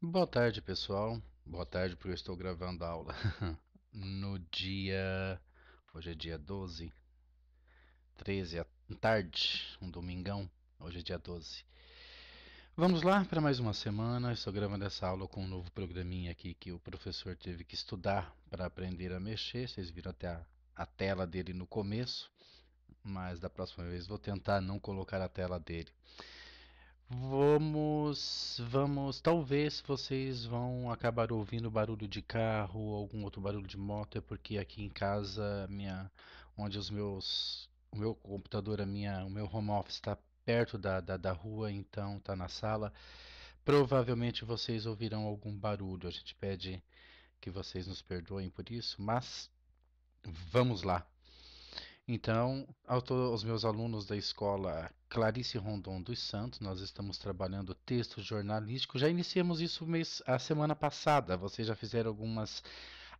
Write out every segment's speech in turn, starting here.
Boa tarde, pessoal. Boa tarde, porque eu estou gravando a aula no dia. Hoje é dia 12, 13 à tarde, um domingão. Hoje é dia 12. Vamos lá para mais uma semana. Estou gravando essa aula com um novo programinha aqui que o professor teve que estudar para aprender a mexer. Vocês viram até a tela dele no começo, mas da próxima vez vou tentar não colocar a tela dele. Talvez vocês vão acabar ouvindo barulho de carro ou algum outro barulho de moto, é porque aqui em casa, onde o meu computador, o meu home office está perto da rua, então está na sala. Provavelmente vocês ouvirão algum barulho. A gente pede que vocês nos perdoem por isso, mas vamos lá. Então, aos meus alunos da escola Clarice Rondon dos Santos, nós estamos trabalhando texto jornalístico. Já iniciamos isso a semana passada. Vocês já fizeram algumas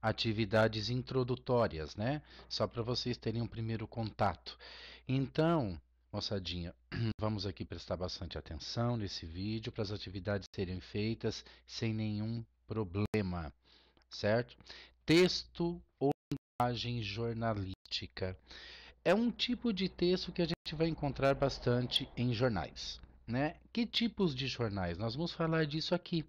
atividades introdutórias, né? Só para vocês terem um primeiro contato. Então, moçadinha, vamos aqui prestar bastante atenção nesse vídeo para as atividades serem feitas sem nenhum problema, certo? Texto ou linguagem jornalística é um tipo de texto que a gente vai encontrar bastante em jornais, né? Que tipos de jornais? Nós vamos falar disso aqui.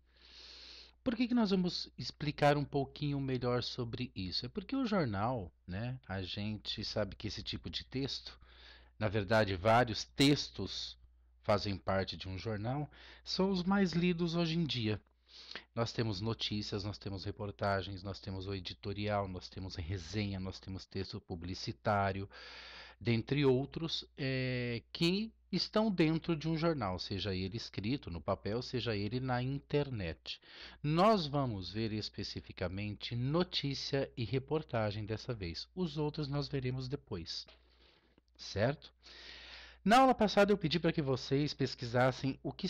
Por que nós vamos explicar um pouquinho melhor sobre isso? É porque o jornal, né? A gente sabe que esse tipo de texto, na verdade, vários textos fazem parte de um jornal, são os mais lidos hoje em dia. Nós temos notícias, nós temos reportagens, nós temos o editorial, nós temos resenha, nós temos texto publicitário, dentre outros, que estão dentro de um jornal, seja ele escrito no papel, seja ele na internet. Nós vamos ver especificamente notícia e reportagem dessa vez. Os outros nós veremos depois, certo? Na aula passada eu pedi para que vocês pesquisassem o que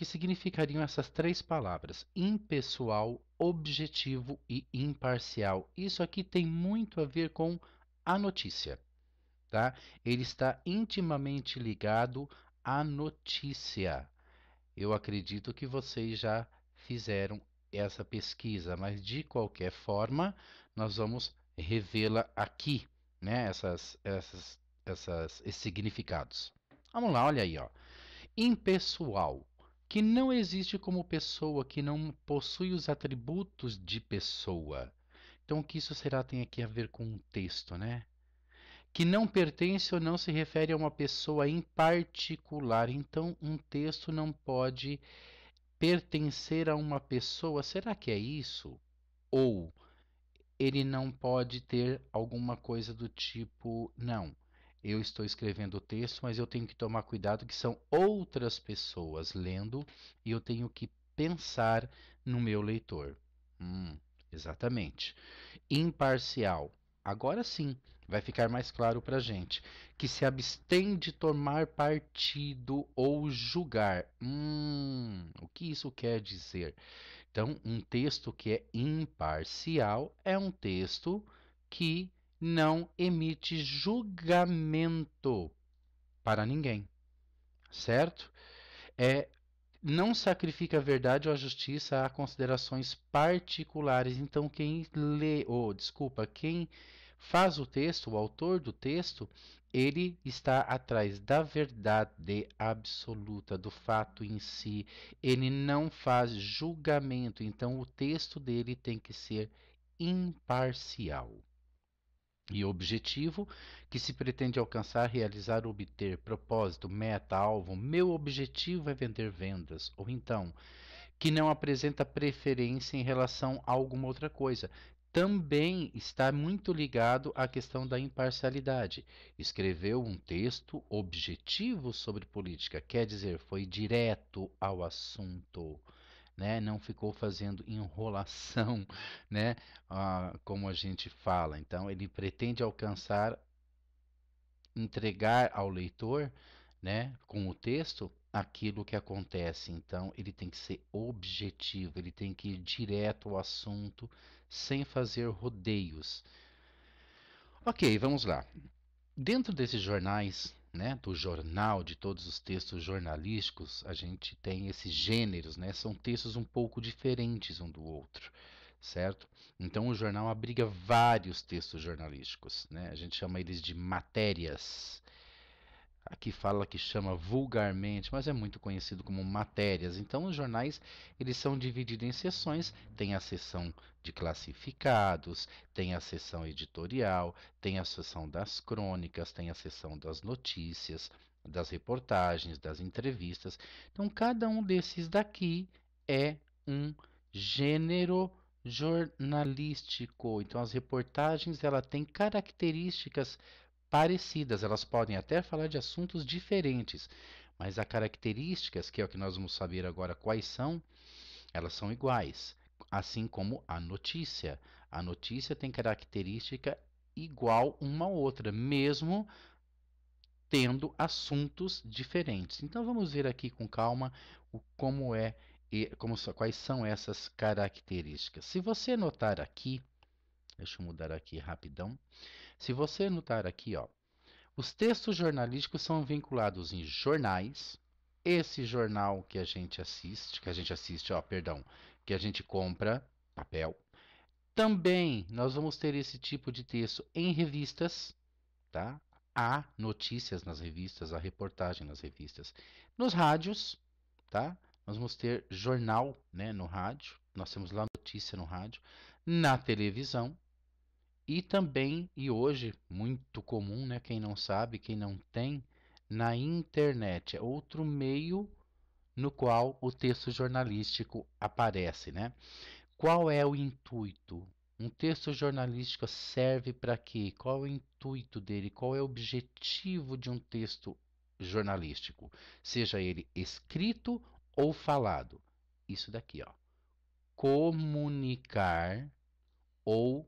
significariam essas três palavras: impessoal, objetivo e imparcial. Isso aqui tem muito a ver com a notícia, tá? Ele está intimamente ligado à notícia. Eu acredito que vocês já fizeram essa pesquisa, mas de qualquer forma, nós vamos revê-la aqui, né? Esses significados. Vamos lá, olha aí, ó. Impessoal, que não existe como pessoa, que não possui os atributos de pessoa. Então, o que isso será tem aqui a ver com um texto, né? Que não pertence ou não se refere a uma pessoa em particular. Então, um texto não pode pertencer a uma pessoa. Será que é isso? Ou ele não pode ter alguma coisa do tipo, não. Eu estou escrevendo o texto, mas eu tenho que tomar cuidado que são outras pessoas lendo e eu tenho que pensar no meu leitor. Exatamente. Imparcial. Agora sim, vai ficar mais claro para a gente. Que se abstém de tomar partido ou julgar. O que isso quer dizer? Então, um texto que é imparcial é um texto que não emite julgamento para ninguém, certo? É não sacrifica a verdade ou a justiça a considerações particulares. Então, quem lê, ou desculpa, quem faz o texto, o autor do texto, ele está atrás da verdade absoluta, do fato em si. Ele não faz julgamento. Então, o texto dele tem que ser imparcial e objetivo que se pretende alcançar, realizar, obter, propósito, meta, alvo. Meu objetivo é vender vendas. Ou então, que não apresenta preferência em relação a alguma outra coisa. Também está muito ligado à questão da imparcialidade. Escreveu um texto objetivo sobre política, quer dizer, foi direto ao assunto, né? Não ficou fazendo enrolação, né? Como a gente fala. Então, ele pretende alcançar, entregar ao leitor, né, com o texto, aquilo que acontece. Então, ele tem que ser objetivo, ele tem que ir direto ao assunto, sem fazer rodeios. Ok, vamos lá. Dentro desses jornais, né, do jornal, de todos os textos jornalísticos, a gente tem esses gêneros, né? São textos um pouco diferentes um do outro, certo? Então o jornal abriga vários textos jornalísticos, né? A gente chama eles de matérias. Aqui fala que chama vulgarmente, mas é muito conhecido como matérias. Então, os jornais, eles são divididos em seções. Tem a seção de classificados, tem a seção editorial, tem a seção das crônicas, tem a seção das notícias, das reportagens, das entrevistas. Então, cada um desses daqui é um gênero jornalístico. Então, as reportagens, ela tem características parecidas, elas podem até falar de assuntos diferentes, mas as características, que é o que nós vamos saber agora quais são, elas são iguais, assim como a notícia. A notícia tem característica igual uma à outra, mesmo tendo assuntos diferentes. Então vamos ver aqui com calma como é e quais são essas características. Se você notar aqui, deixa eu mudar aqui rapidão. Se você notar aqui, ó, os textos jornalísticos são vinculados em jornais. Esse jornal que a gente assiste, ó, perdão, que a gente compra, papel. Também nós vamos ter esse tipo de texto em revistas, tá? Há notícias nas revistas, há reportagem nas revistas. Nos rádios, tá? Nós vamos ter jornal, né, no rádio. Nós temos lá notícia no rádio. Na televisão, e também, e hoje, muito comum, né? Quem não sabe, quem não tem, na internet. É outro meio no qual o texto jornalístico aparece, né? Qual é o intuito? Um texto jornalístico serve para quê? Qual é o intuito dele? Qual é o objetivo de um texto jornalístico? Seja ele escrito ou falado. Isso daqui, ó. Comunicar ou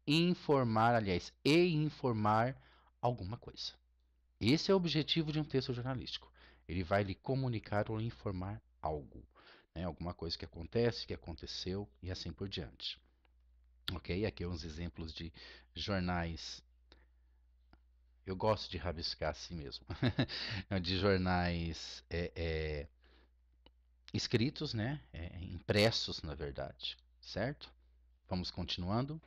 informar, aliás, e informar alguma coisa. Esse é o objetivo de um texto jornalístico. Ele vai lhe comunicar ou informar algo, né? Alguma coisa que acontece, que aconteceu e assim por diante. Ok? Aqui uns exemplos de jornais. Eu gosto de rabiscar assim mesmo. De jornais escritos, né? Impressos, na verdade. Certo? Vamos continuando.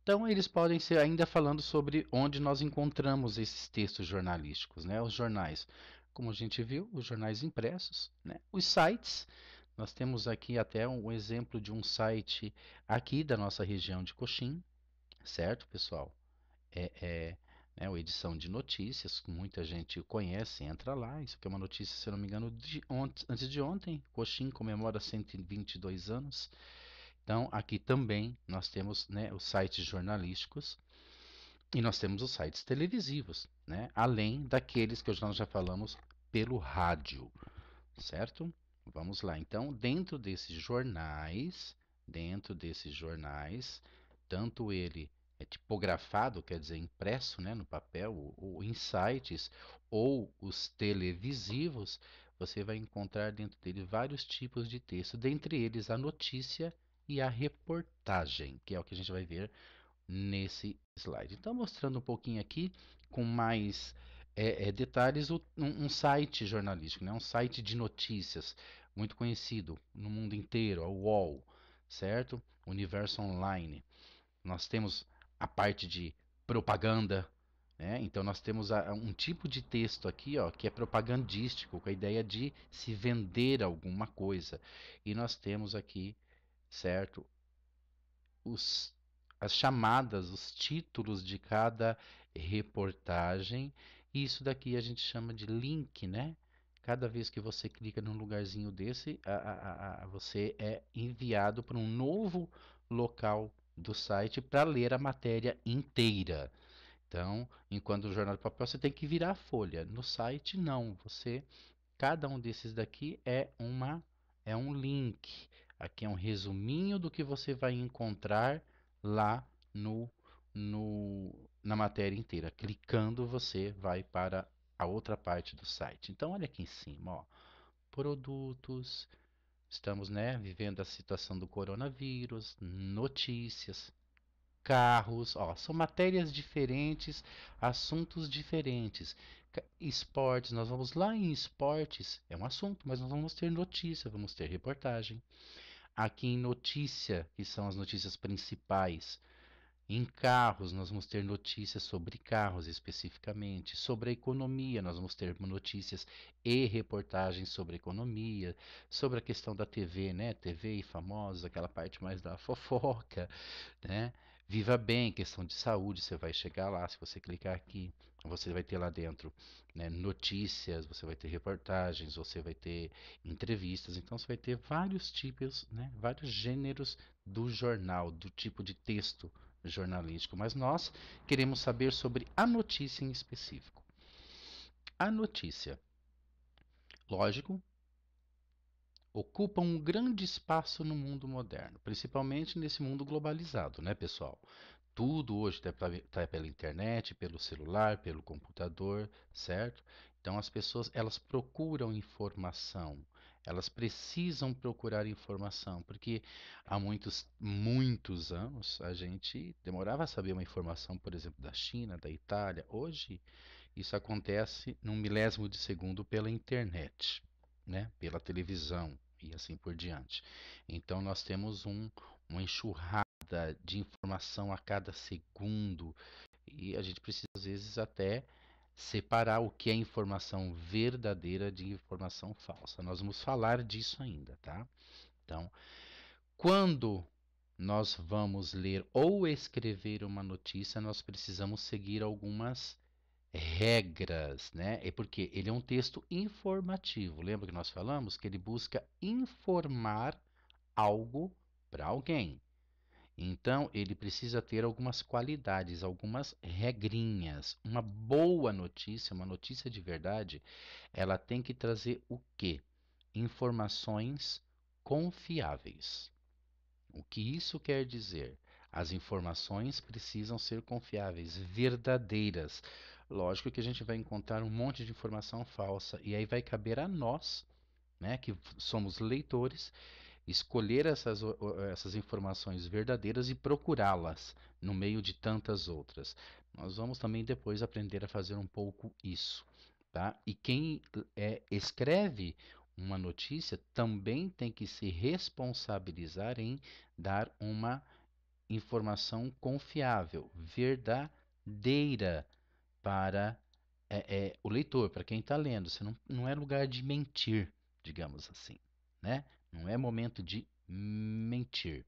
Então, eles podem ser ainda falando sobre onde nós encontramos esses textos jornalísticos, né? Os jornais, como a gente viu, os jornais impressos, né? Os sites, nós temos aqui até um exemplo de um site aqui da nossa região de Coxim, certo, pessoal? É, é, né, uma edição de notícias, que muita gente conhece, entra lá. Isso aqui é uma notícia, se eu não me engano, antes de ontem. Coxim comemora 122 anos. Então, aqui também nós temos, né, os sites jornalísticos e nós temos os sites televisivos, né, além daqueles que nós já falamos pelo rádio, certo? Vamos lá. Então, dentro desses jornais, tanto ele é tipografado, quer dizer, impresso, né, no papel, ou em sites, ou os televisivos, você vai encontrar dentro dele vários tipos de texto, dentre eles a notícia e a reportagem, que é o que a gente vai ver nesse slide. Então, mostrando um pouquinho aqui com mais detalhes, um site jornalístico, né? Um site de notícias muito conhecido no mundo inteiro, a UOL, certo? Universo Online. Nós temos a parte de propaganda, né? Então, nós temos um tipo de texto aqui, ó, que é propagandístico, com a ideia de se vender alguma coisa. E nós temos aqui, certo? os, as chamadas, os títulos de cada reportagem. E isso daqui a gente chama de link, né? Cada vez que você clica num lugarzinho desse, você é enviado para um novo local do site para ler a matéria inteira. Então, enquanto no jornal de papel você tem que virar a folha. No site, não. Cada um desses daqui é um link. Aqui é um resuminho do que você vai encontrar lá no, na matéria inteira. Clicando, você vai para a outra parte do site. Então, olha aqui em cima, ó, produtos. Estamos, né, vivendo a situação do coronavírus, notícias. carros, ó, são matérias diferentes, assuntos diferentes. Esportes, nós vamos lá em esportes, é um assunto, mas nós vamos ter notícia, vamos ter reportagem. Aqui em notícia, que são as notícias principais, em carros, nós vamos ter notícias sobre carros especificamente. Sobre a economia, nós vamos ter notícias e reportagens sobre economia. Sobre a questão da TV, né? TV e famosos, aquela parte mais da fofoca, né? Viva Bem, questão de saúde, você vai chegar lá, se você clicar aqui, você vai ter lá dentro, né, notícias, você vai ter reportagens, você vai ter entrevistas, então você vai ter vários tipos, né, vários gêneros do jornal, do tipo de texto jornalístico, mas nós queremos saber sobre a notícia em específico. A notícia, lógico, ocupa um grande espaço no mundo moderno, principalmente nesse mundo globalizado, né, pessoal? Tudo hoje está pela internet, pelo celular, pelo computador, certo? Então as pessoas elas procuram informação, elas precisam procurar informação, porque há muitos anos a gente demorava a saber uma informação, por exemplo, da China, da Itália. Hoje isso acontece num milésimo de segundo pela internet, né? Pela televisão e assim por diante. Então nós temos uma enxurrada de informação a cada segundo e a gente precisa às vezes até separar o que é informação verdadeira de informação falsa. Nós vamos falar disso ainda, tá? Então, quando nós vamos ler ou escrever uma notícia, nós precisamos seguir algumas regras, né? É porque ele é um texto informativo. Lembra que nós falamos que ele busca informar algo para alguém. Então, ele precisa ter algumas qualidades, algumas regrinhas. Uma boa notícia, uma notícia de verdade, ela tem que trazer o quê? Informações confiáveis. O que isso quer dizer? As informações precisam ser confiáveis, verdadeiras. Lógico que a gente vai encontrar um monte de informação falsa, e aí vai caber a nós, né, que somos leitores, escolher essas informações verdadeiras e procurá-las no meio de tantas outras. Nós vamos também depois aprender a fazer um pouco isso, tá? E quem escreve uma notícia também tem que se responsabilizar em dar uma informação confiável, verdadeira para o leitor, para quem está lendo. Você não é lugar de mentir, digamos assim, né? Não é momento de mentir.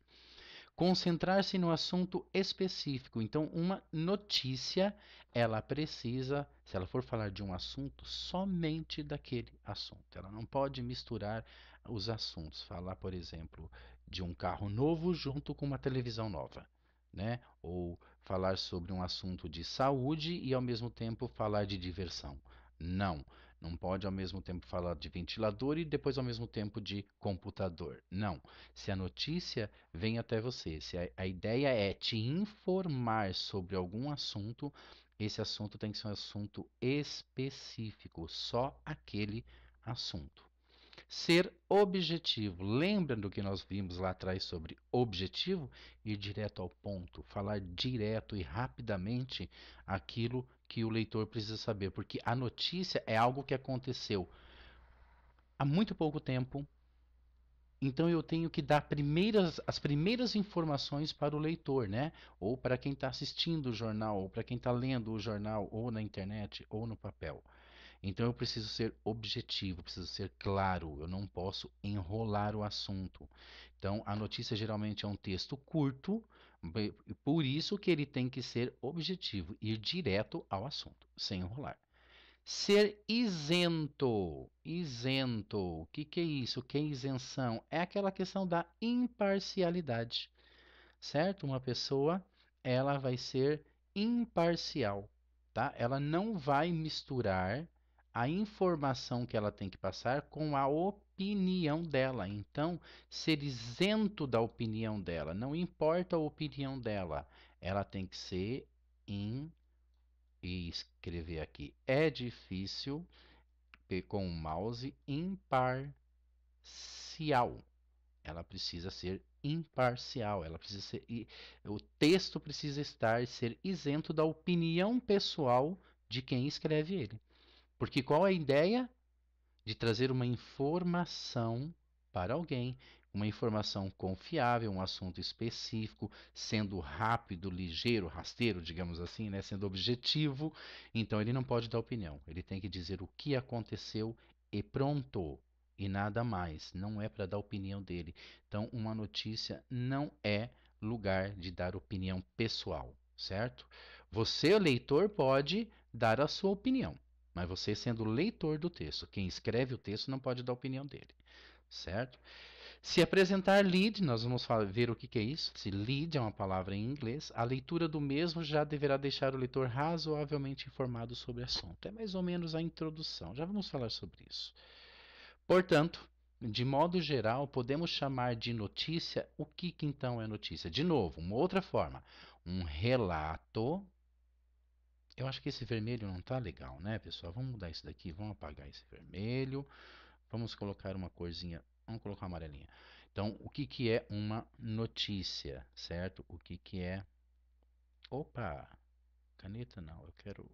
Concentrar-se no assunto específico. Então, uma notícia, ela precisa, se ela for falar de um assunto, somente daquele assunto. Ela não pode misturar os assuntos. Falar, por exemplo, de um carro novo junto com uma televisão nova, né? Ou falar sobre um assunto de saúde e ao mesmo tempo falar de diversão. Não. Não pode ao mesmo tempo falar de ventilador e depois ao mesmo tempo de computador. Não. Se a notícia vem até você, se a ideia é te informar sobre algum assunto, esse assunto tem que ser um assunto específico, só aquele assunto. Ser objetivo. Lembra do que nós vimos lá atrás sobre objetivo? Ir direto ao ponto, falar direto e rapidamente aquilo que o leitor precisa saber, porque a notícia é algo que aconteceu há muito pouco tempo, então eu tenho que dar as primeiras informações para o leitor, né? Ou para quem está assistindo o jornal, ou para quem está lendo o jornal, ou na internet, ou no papel. Então eu preciso ser objetivo, preciso ser claro, eu não posso enrolar o assunto. Então a notícia geralmente é um texto curto, por isso que ele tem que ser objetivo, ir direto ao assunto, sem enrolar. Ser isento. Isento. O que é isso? O que é isenção? É aquela questão da imparcialidade, certo? Uma pessoa, ela vai ser imparcial, tá? Ela não vai misturar a informação que ela tem que passar com a opinião dela. Então, ser isento da opinião dela, não importa a opinião dela, ela tem que ser e escrever aqui. É difícil com o mouse imparcial. Ela precisa ser imparcial. O texto precisa ser isento da opinião pessoal de quem escreve ele. Porque qual é a ideia? De trazer uma informação para alguém, uma informação confiável, um assunto específico, sendo rápido, ligeiro, rasteiro, digamos assim, né? Sendo objetivo. Então ele não pode dar opinião, ele tem que dizer o que aconteceu e pronto. E nada mais, não é para dar opinião dele. Então, uma notícia não é lugar de dar opinião pessoal, certo? Você, leitor, pode dar a sua opinião, mas você sendo leitor do texto, quem escreve o texto não pode dar a opinião dele, certo? Se apresentar lead, nós vamos ver o que é isso. Se lead é uma palavra em inglês, a leitura do mesmo já deverá deixar o leitor razoavelmente informado sobre o assunto. É mais ou menos a introdução, já vamos falar sobre isso. Portanto, de modo geral, podemos chamar de notícia o que então é notícia? De novo, uma outra forma, um relato. Eu acho que esse vermelho não tá legal, né, pessoal? Vamos mudar isso daqui, vamos apagar esse vermelho. Vamos colocar uma corzinha, vamos colocar uma amarelinha. Então, o que que é uma notícia, certo? O que que é... Opa, caneta não, eu quero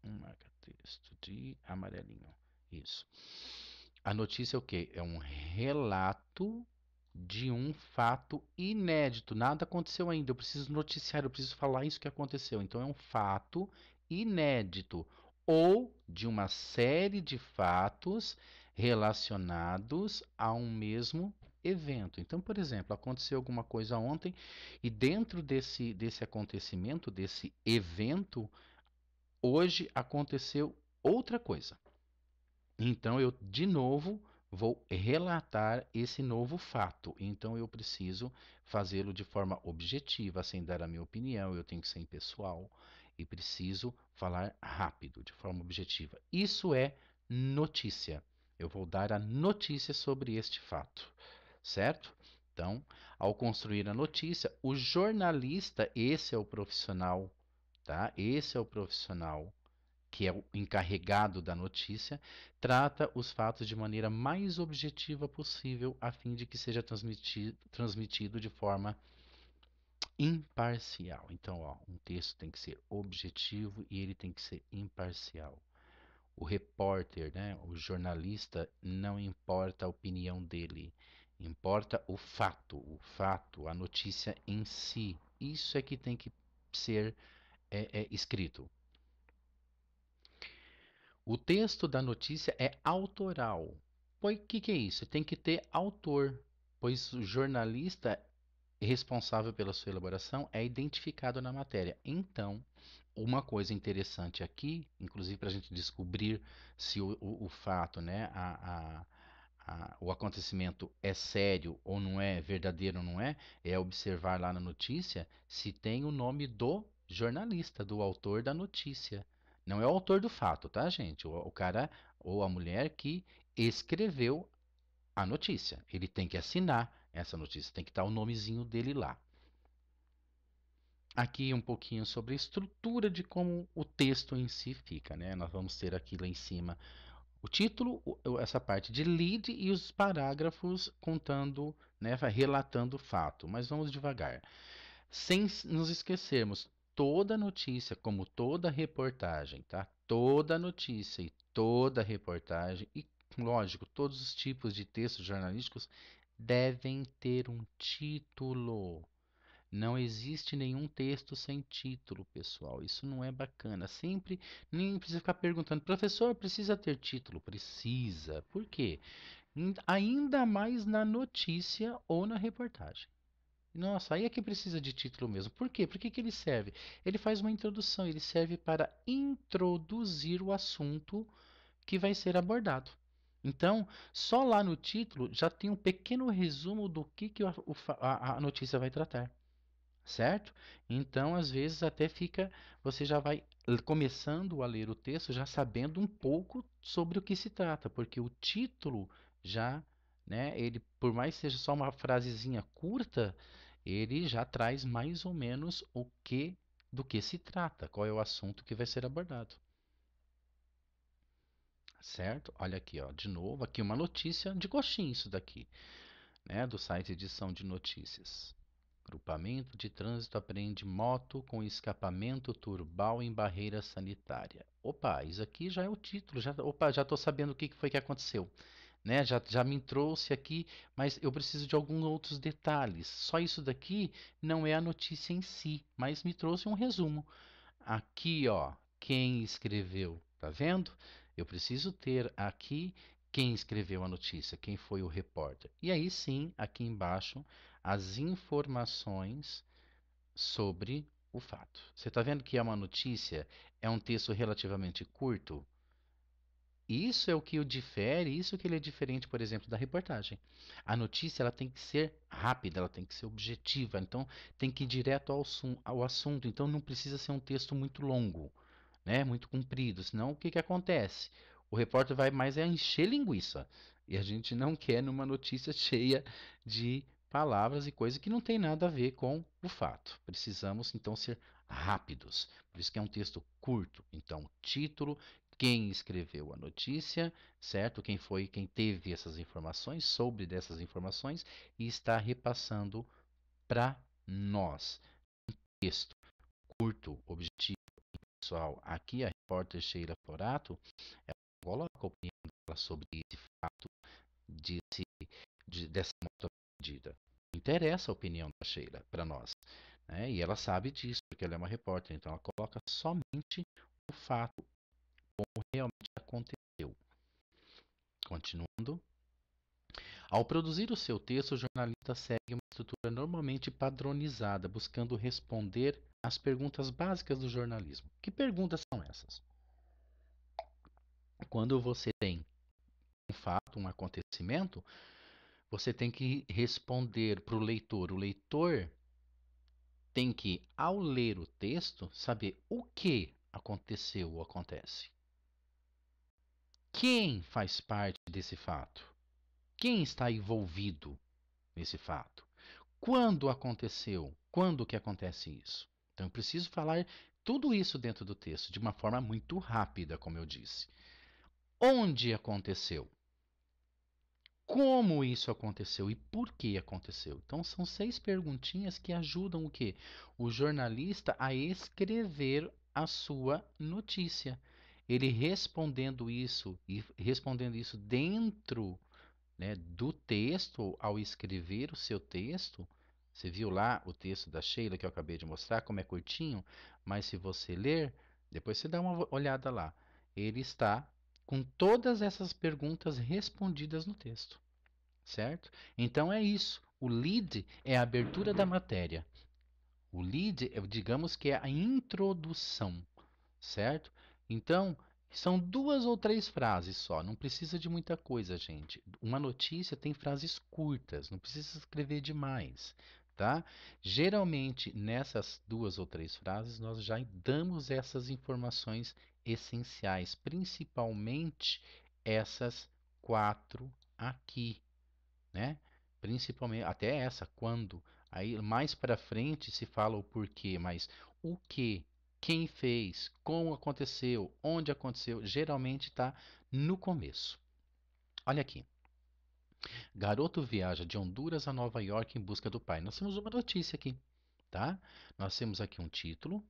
um marca-texto de amarelinho. Isso. A notícia é o quê? É um relato de um fato inédito. Nada aconteceu ainda. Eu preciso noticiar, eu preciso falar isso que aconteceu. Então é um fato inédito ou de uma série de fatos relacionados a um mesmo evento. Então, por exemplo, aconteceu alguma coisa ontem e dentro desse acontecimento, desse evento, hoje aconteceu outra coisa. Então eu de novo vou relatar esse novo fato. Então eu preciso fazê-lo de forma objetiva, sem dar a minha opinião, eu tenho que ser impessoal e preciso falar rápido, de forma objetiva. Isso é notícia. Eu vou dar a notícia sobre este fato, certo? Então, ao construir a notícia, o jornalista, esse é o profissional, tá? Esse é o profissional que é o encarregado da notícia, trata os fatos de maneira mais objetiva possível, a fim de que seja transmitido de forma imparcial. Então, ó, um texto tem que ser objetivo e ele tem que ser imparcial. O repórter, né, o jornalista, não importa a opinião dele, importa o fato, a notícia em si. Isso é que tem que ser escrito. O texto da notícia é autoral. Pois o que é isso? Tem que ter autor, pois o jornalista responsável pela sua elaboração é identificado na matéria. Então, uma coisa interessante aqui, inclusive para a gente descobrir se o fato, né, o acontecimento é sério ou não é, verdadeiro ou não é, é observar lá na notícia se tem o nome do jornalista, do autor da notícia. Não é o autor do fato, tá, gente? O cara ou a mulher que escreveu a notícia. Ele tem que assinar essa notícia, tem que estar o nomezinho dele lá. Aqui um pouquinho sobre a estrutura de como o texto em si fica, né? Nós vamos ter aqui lá em cima o título, essa parte de lead e os parágrafos contando, né, relatando o fato. Mas vamos devagar. Sem nos esquecermos, toda notícia, como toda reportagem, tá? Toda notícia e toda reportagem, e lógico, todos os tipos de textos jornalísticos devem ter um título. Não existe nenhum texto sem título, pessoal. Isso não é bacana. Sempre, nem precisa ficar perguntando, professor, precisa ter título? Precisa. Por quê? Ainda mais na notícia ou na reportagem. Nossa, aí é que precisa de título mesmo. Por quê? Por que que ele serve? Ele faz uma introdução, ele serve para introduzir o assunto que vai ser abordado. Então, só lá no título já tem um pequeno resumo do que a notícia vai tratar, certo? Então, às vezes até fica, você já vai começando a ler o texto já sabendo um pouco sobre o que se trata, porque o título já, né, ele por mais que seja só uma frasezinha curta, ele já traz mais ou menos o que do que se trata, qual é o assunto que vai ser abordado. Certo? Olha aqui, ó, de novo, aqui uma notícia de coxinha isso daqui. né, do site Edição de Notícias. Grupamento de trânsito apreende moto com escapamento turbal em barreira sanitária. Opa, isso aqui já é o título. Já estou sabendo o que foi que aconteceu. Né? Já me trouxe aqui, mas eu preciso de alguns outros detalhes. Só isso daqui não é a notícia em si, mas me trouxe um resumo. Aqui, ó, quem escreveu, tá vendo? Eu preciso ter aqui quem escreveu a notícia, quem foi o repórter. E aí sim, aqui embaixo, as informações sobre o fato. Você está vendo que é uma notícia, é um texto relativamente curto? Isso é o que o difere, isso que ele é diferente, por exemplo, da reportagem. A notícia ela tem que ser rápida, ela tem que ser objetiva, então tem que ir direto ao assunto, então não precisa ser um texto muito longo, né? Muito comprido, senão o que que acontece? O repórter vai mais encher linguiça, e a gente não quer numa notícia cheia de palavras e coisas que não tem nada a ver com o fato. Precisamos então ser rápidos. Por isso que é um texto curto. Então, título, quem escreveu a notícia, certo? Quem foi, quem teve essas informações, soube dessas informações e está repassando para nós. Texto curto, objetivo, pessoal. Aqui a repórter Sheila Forato, ela coloca a opinião dela sobre esse fato dessa moto perdida. Interessa a opinião da Sheila para nós, né? E ela sabe disso, porque ela é uma repórter, então ela coloca somente o fato como realmente aconteceu. Continuando. Ao produzir o seu texto, o jornalista segue uma estrutura normalmente padronizada, buscando responder às perguntas básicas do jornalismo. Que perguntas são essas? Quando você tem um fato, um acontecimento, você tem que responder para o leitor. O leitor tem que, ao ler o texto, saber o que aconteceu ou acontece. Quem faz parte desse fato? Quem está envolvido nesse fato? Quando aconteceu? Quando que acontece isso? Então eu preciso falar tudo isso dentro do texto de uma forma muito rápida, como eu disse. Onde aconteceu? Como isso aconteceu e por que aconteceu? Então são 6 perguntinhas que ajudam o quê? O jornalista a escrever a sua notícia. Ele respondendo isso e respondendo isso dentro, né, do texto, ao escrever o seu texto. Você viu lá o texto da Sheila que eu acabei de mostrar, como é curtinho, mas se você ler, depois você dá uma olhada lá. Ele está com todas essas perguntas respondidas no texto, certo? Então é isso. O lead é a abertura da matéria. O lead, digamos que é a introdução, certo? Então, são 2 ou 3 frases só, não precisa de muita coisa, gente. Uma notícia tem frases curtas, não precisa escrever demais, tá? Geralmente, nessas 2 ou 3 frases, nós já damos essas informações essenciais, principalmente essas 4 aqui, né? Principalmente até essa quando, aí mais para frente se fala o porquê, mas o que, quem fez, como aconteceu, onde aconteceu, geralmente está no começo. Olha aqui. Garoto viaja de Honduras a Nova York em busca do pai. Nós temos uma notícia aqui, tá? Nós temos aqui um título.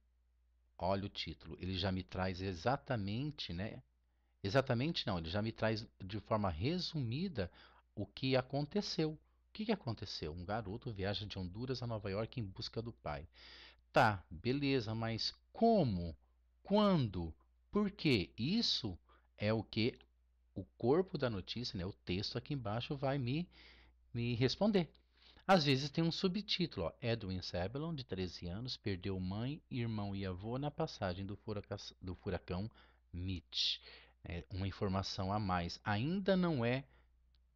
Olha o título. Ele já me traz exatamente, né? Exatamente não, ele já me traz de forma resumida o que aconteceu. O que que aconteceu? Um garoto viaja de Honduras a Nova York em busca do pai. Tá, beleza, mas como? Quando? Por quê? Isso é o que o corpo da notícia, né, o texto aqui embaixo vai me responder. Às vezes tem um subtítulo, ó, Edwin Sebelon, de 13 anos, perdeu mãe, irmão e avô na passagem do furacão Mitch. É uma informação a mais. Ainda não é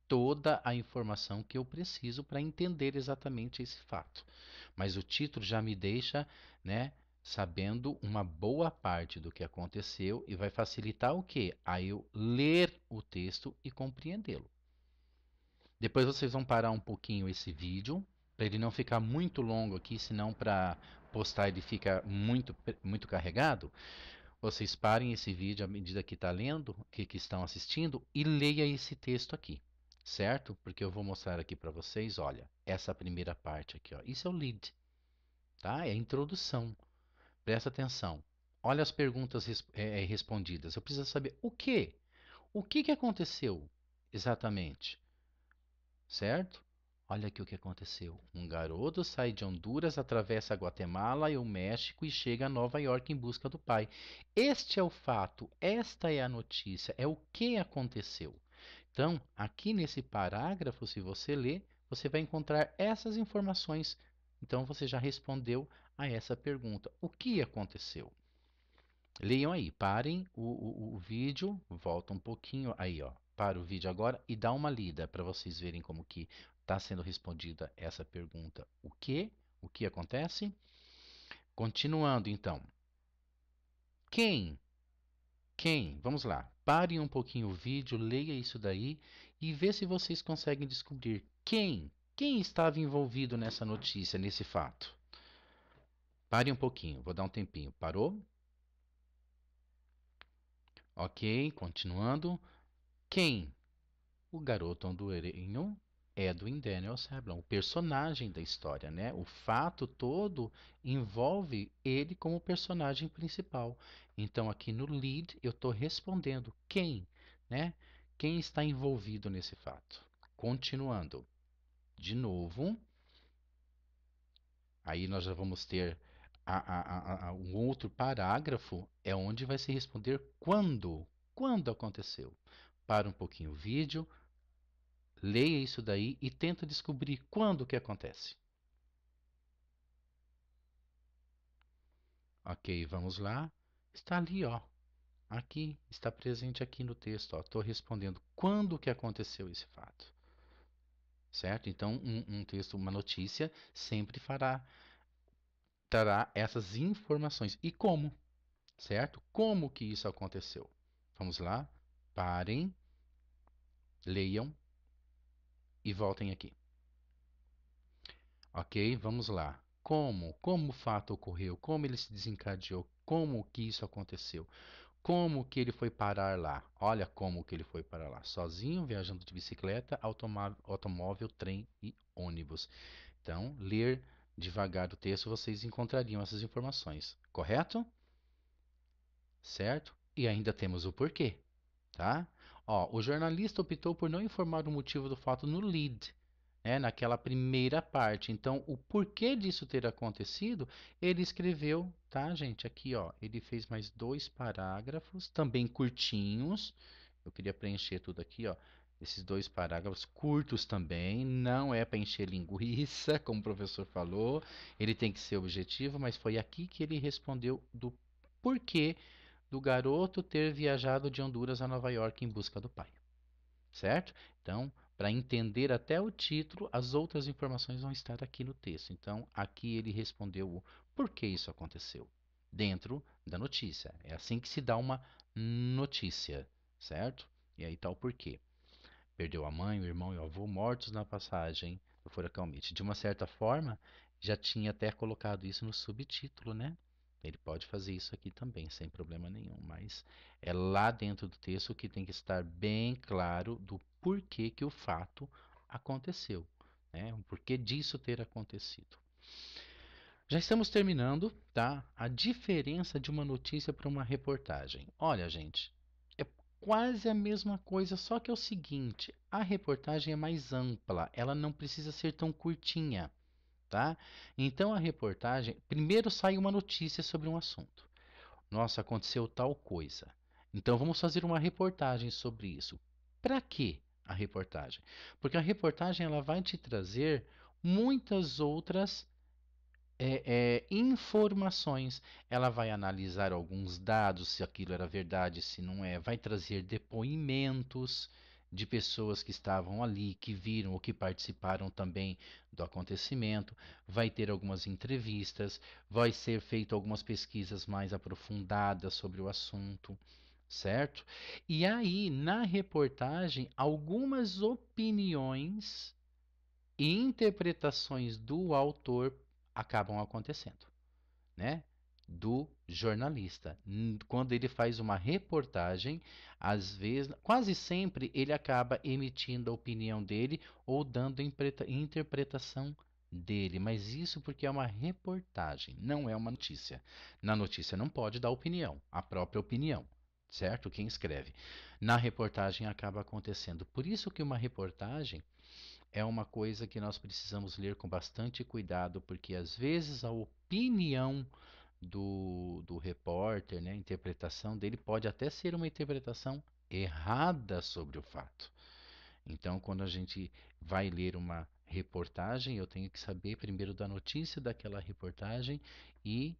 toda a informação que eu preciso para entender exatamente esse fato. Mas o título já me deixa, né, sabendo uma boa parte do que aconteceu e vai facilitar o quê? A eu ler o texto e compreendê-lo. Depois vocês vão parar um pouquinho esse vídeo, para ele não ficar muito longo aqui, senão para postar ele fica muito carregado. Vocês parem esse vídeo à medida que está lendo, que estão assistindo, e leia esse texto aqui, certo? Porque eu vou mostrar aqui para vocês, olha, essa primeira parte aqui, ó. Isso é o lead, tá? É a introdução. Presta atenção. Olha as perguntas respondidas. Eu preciso saber o quê? O que que aconteceu exatamente, certo? Olha aqui o que aconteceu. Um garoto sai de Honduras, atravessa a Guatemala e o México e chega a Nova York em busca do pai. Este é o fato, esta é a notícia, é o que aconteceu. Então, aqui nesse parágrafo, se você ler, você vai encontrar essas informações. Então, você já respondeu a essa pergunta: o que aconteceu? Leiam aí, parem o vídeo, volta um pouquinho aí, ó. Para o vídeo agora e dá uma lida para vocês verem como que está sendo respondida essa pergunta. O que? O que acontece? Continuando então. Quem? Quem? Vamos lá. Parem um pouquinho o vídeo, leia isso daí e vê se vocês conseguem descobrir quem? Quem estava envolvido nessa notícia, nesse fato? Pare um pouquinho, vou dar um tempinho. Parou? Ok, continuando. Quem? O garoto hondurenho Edwin Daniel Sablon, o personagem da história, né? O fato todo envolve ele como personagem principal. Então, aqui no lead, eu estou respondendo quem, né? Quem está envolvido nesse fato. Continuando, de novo, aí nós já vamos ter um outro parágrafo, é onde vai se responder quando. Quando aconteceu? Para um pouquinho o vídeo, leia isso daí e tenta descobrir quando que acontece. Ok, vamos lá. Está ali, ó. Aqui, está presente aqui no texto, ó. Estou respondendo quando que aconteceu esse fato. Certo? Então, um texto, uma notícia, sempre trará essas informações. E como? Certo? Como que isso aconteceu? Vamos lá. Parem, leiam e voltem aqui. Ok, vamos lá. Como? Como o fato ocorreu? Como ele se desencadeou? Como que isso aconteceu? Como que ele foi parar lá? Olha como que ele foi parar lá. Sozinho, viajando de bicicleta, automóvel, trem e ônibus. Então, ler devagar o texto, vocês encontrariam essas informações, correto? Certo? E ainda temos o porquê, tá? Ó, o jornalista optou por não informar o motivo do fato no lead, né, naquela primeira parte. Então, o porquê disso ter acontecido, ele escreveu, tá, gente? Aqui, ó, ele fez mais 2 parágrafos, também curtinhos. Eu queria preencher tudo aqui, ó. Esses 2 parágrafos curtos também, não é para encher linguiça, como o professor falou. Ele tem que ser objetivo, mas foi aqui que ele respondeu do porquê do garoto ter viajado de Honduras a Nova York em busca do pai, certo? Então, para entender até o título, as outras informações vão estar aqui no texto. Então, aqui ele respondeu o porquê isso aconteceu dentro da notícia. É assim que se dá uma notícia, certo? E aí está o porquê. Perdeu a mãe, o irmão e o avô mortos na passagem do furacão Mitch. De uma certa forma, já tinha até colocado isso no subtítulo, né? Ele pode fazer isso aqui também, sem problema nenhum, mas é lá dentro do texto que tem que estar bem claro do porquê que o fato aconteceu, né? O porquê disso ter acontecido. Já estamos terminando, tá? A diferença de uma notícia para uma reportagem. Olha, gente, é quase a mesma coisa, só que é o seguinte, a reportagem é mais ampla, ela não precisa ser tão curtinha, tá? Então a reportagem, primeiro sai uma notícia sobre um assunto. Nossa, aconteceu tal coisa. Então vamos fazer uma reportagem sobre isso. Para que a reportagem? Porque a reportagem ela vai te trazer muitas outras informações. Ela vai analisar alguns dados, se aquilo era verdade, se não é. Vai trazer depoimentos de pessoas que estavam ali, que viram ou que participaram também do acontecimento. Vai ter algumas entrevistas, vai ser feito algumas pesquisas mais aprofundadas sobre o assunto, certo? E aí, na reportagem, algumas opiniões e interpretações do autor acabam acontecendo, né? Do jornalista. Quando ele faz uma reportagem, às vezes, quase sempre ele acaba emitindo a opinião dele ou dando interpretação dele, mas isso porque é uma reportagem, não é uma notícia. Na notícia não pode dar opinião, a própria opinião, certo? Quem escreve. Na reportagem acaba acontecendo. Por isso que uma reportagem é uma coisa que nós precisamos ler com bastante cuidado, porque às vezes a opinião do repórter, né, a interpretação dele pode até ser uma interpretação errada sobre o fato. Então, quando a gente vai ler uma reportagem, eu tenho que saber primeiro da notícia daquela reportagem e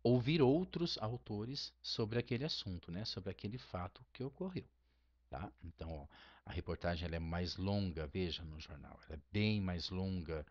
ouvir outros autores sobre aquele assunto, né, sobre aquele fato que ocorreu. Tá? Então, ó, a reportagem ela é mais longa, veja no jornal, ela é bem mais longa.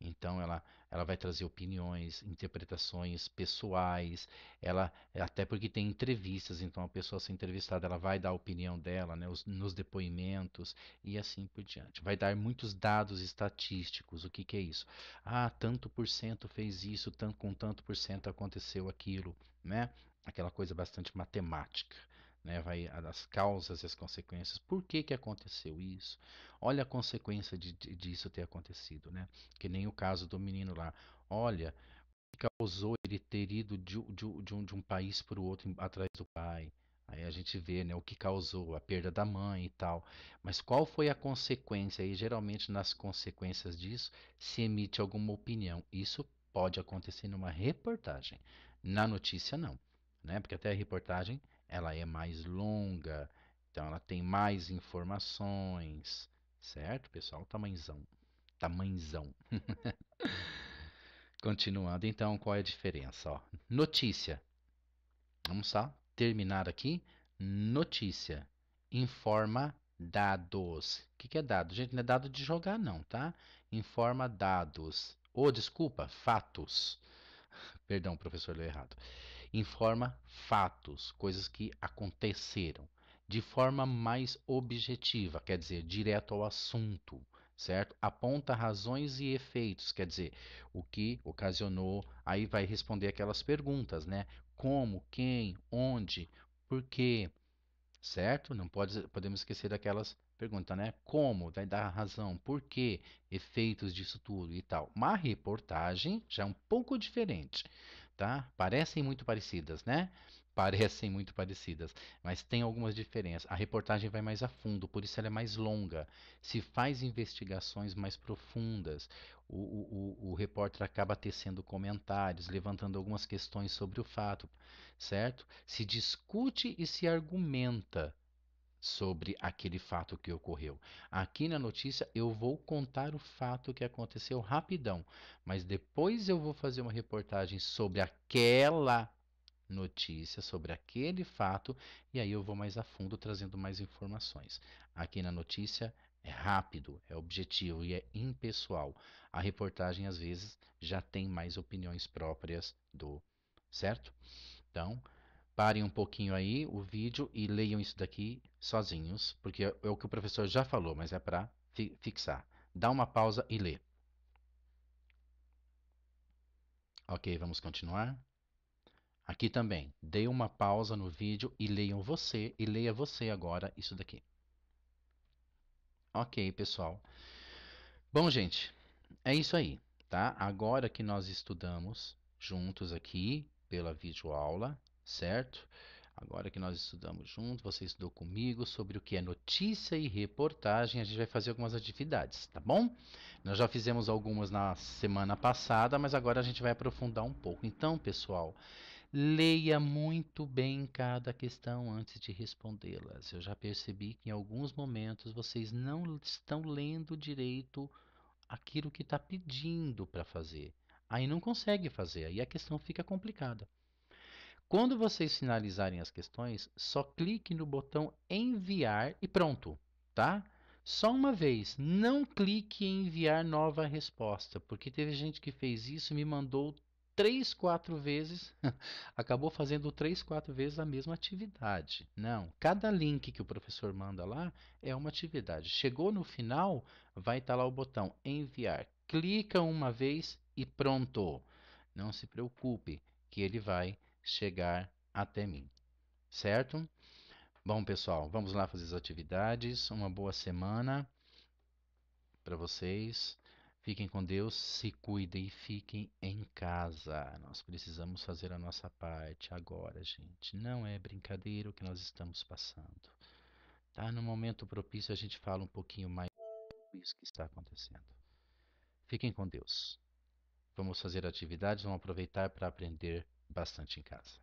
Então, ela vai trazer opiniões, interpretações pessoais. Ela, até porque tem entrevistas, então a pessoa a ser entrevistada ela vai dar a opinião dela, né, nos depoimentos e assim por diante. Vai dar muitos dados estatísticos. O que que é isso? Ah, tanto por cento fez isso, tanto, com tanto por cento aconteceu aquilo, né? Aquela coisa bastante matemática né? Vai as causas e as consequências. Por que que aconteceu isso? Olha a consequência disso ter acontecido, né? Que nem o caso do menino lá. Olha, o que causou ele ter ido de um país para o outro atrás do pai. Aí a gente vê, né, o que causou a perda da mãe e tal. Mas qual foi a consequência? E geralmente nas consequências disso se emite alguma opinião. Isso pode acontecer numa reportagem. Na notícia não, né? Porque até a reportagem ela é mais longa, então ela tem mais informações, certo, pessoal? Tamanzão, tamanzão. Continuando, então, qual é a diferença? Ó, notícia. Vamos só terminar aqui. Notícia. Informa dados. O que que é dado? Gente, não é dado de jogar, não, tá? Informa dados. Ou, desculpa, fatos. Perdão, professor, leu errado. Informa fatos, coisas que aconteceram, de forma mais objetiva, quer dizer, direto ao assunto, certo? Aponta razões e efeitos, quer dizer, o que ocasionou, aí vai responder aquelas perguntas, né? Como, quem, onde, por quê, certo? Não podemos esquecer daquelas perguntas, né? Como, vai dar a razão, por quê, efeitos disso tudo e tal. Uma reportagem já é um pouco diferente, tá? Parecem muito parecidas, né? Parecem muito parecidas, mas tem algumas diferenças. A reportagem vai mais a fundo, por isso ela é mais longa. Se faz investigações mais profundas, o repórter acaba tecendo comentários, levantando algumas questões sobre o fato, certo? Se discute e se argumenta sobre aquele fato que ocorreu. Aqui na notícia eu vou contar o fato que aconteceu rapidão, mas depois eu vou fazer uma reportagem sobre aquela notícia, sobre aquele fato, e aí eu vou mais a fundo trazendo mais informações. Aqui na notícia é rápido, é objetivo e é impessoal. A reportagem às vezes já tem mais opiniões próprias do, certo? Então, parem um pouquinho aí o vídeo e leiam isso daqui sozinhos, porque é o que o professor já falou, mas é para fixar. Dá uma pausa e lê. Ok, vamos continuar. Aqui também, dê uma pausa no vídeo e leiam você e leia você agora isso daqui. Ok, pessoal. Bom, gente, é isso aí, tá? Agora que nós estudamos juntos aqui pela videoaula, certo? Agora que nós estudamos juntos, você estudou comigo sobre o que é notícia e reportagem, a gente vai fazer algumas atividades, tá bom? Nós já fizemos algumas na semana passada, mas agora a gente vai aprofundar um pouco. Então, pessoal, leia muito bem cada questão antes de respondê-las. Eu já percebi que em alguns momentos vocês não estão lendo direito aquilo que está pedindo para fazer. Aí não consegue fazer, aí a questão fica complicada. Quando vocês finalizarem as questões, só clique no botão enviar e pronto, tá? Só uma vez, não clique em enviar nova resposta, porque teve gente que fez isso e me mandou 3, 4 vezes, acabou fazendo 3, 4 vezes a mesma atividade. Não, cada link que o professor manda lá é uma atividade. Chegou no final, vai estar lá o botão enviar. Clica uma vez e pronto. Não se preocupe, que ele vai chegar até mim, certo? Bom, pessoal, vamos lá fazer as atividades. Uma boa semana para vocês. Fiquem com Deus, se cuidem e fiquem em casa. Nós precisamos fazer a nossa parte agora, gente. Não é brincadeira o que nós estamos passando. Tá? No momento propício a gente fala um pouquinho mais sobre isso que está acontecendo. Fiquem com Deus. Vamos fazer atividades, vamos aproveitar para aprender bastante em casa.